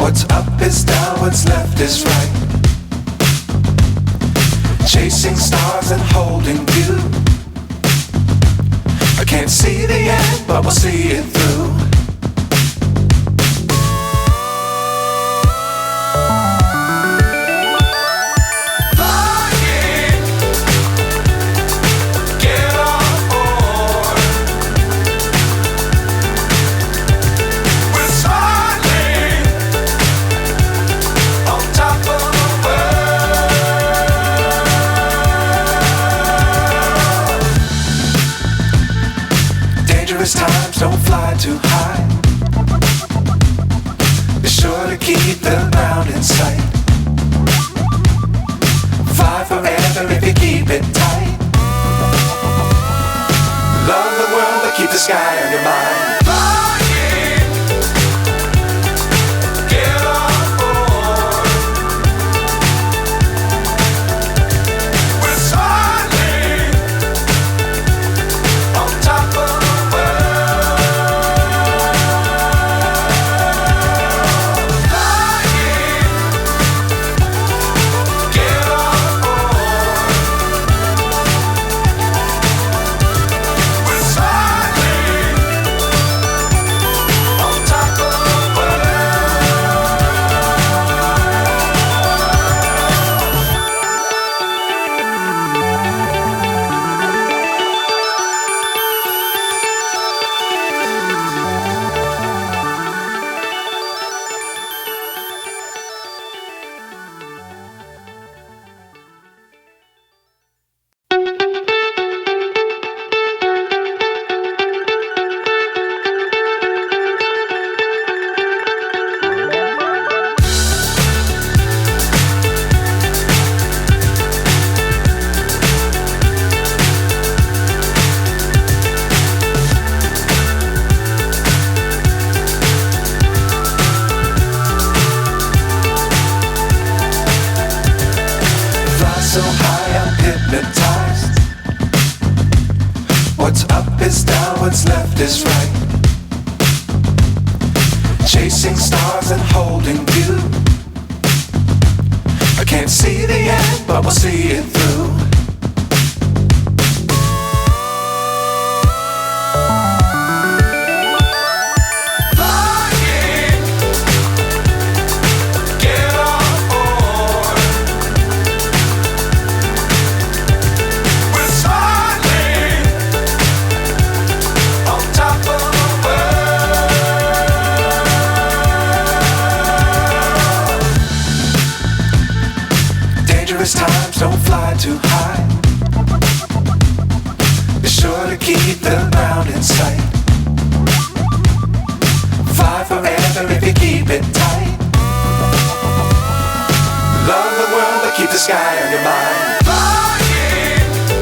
What's up is down, what's left is right. Chasing stars and holding you. I can't see the end, but we'll see it through. Times don't fly too high. Be sure to keep the ground in sight. Fly forever if you keep it tight. Love the world but keep the sky on your mind. So high I'm hypnotized. What's up is down, what's left is right. Chasing stars and holding you. I can't see the end, but we'll see it through. Times don't fly too high. Be sure to keep the ground in sight. Fly forever if you keep it tight. Love the world but keep the sky on your mind.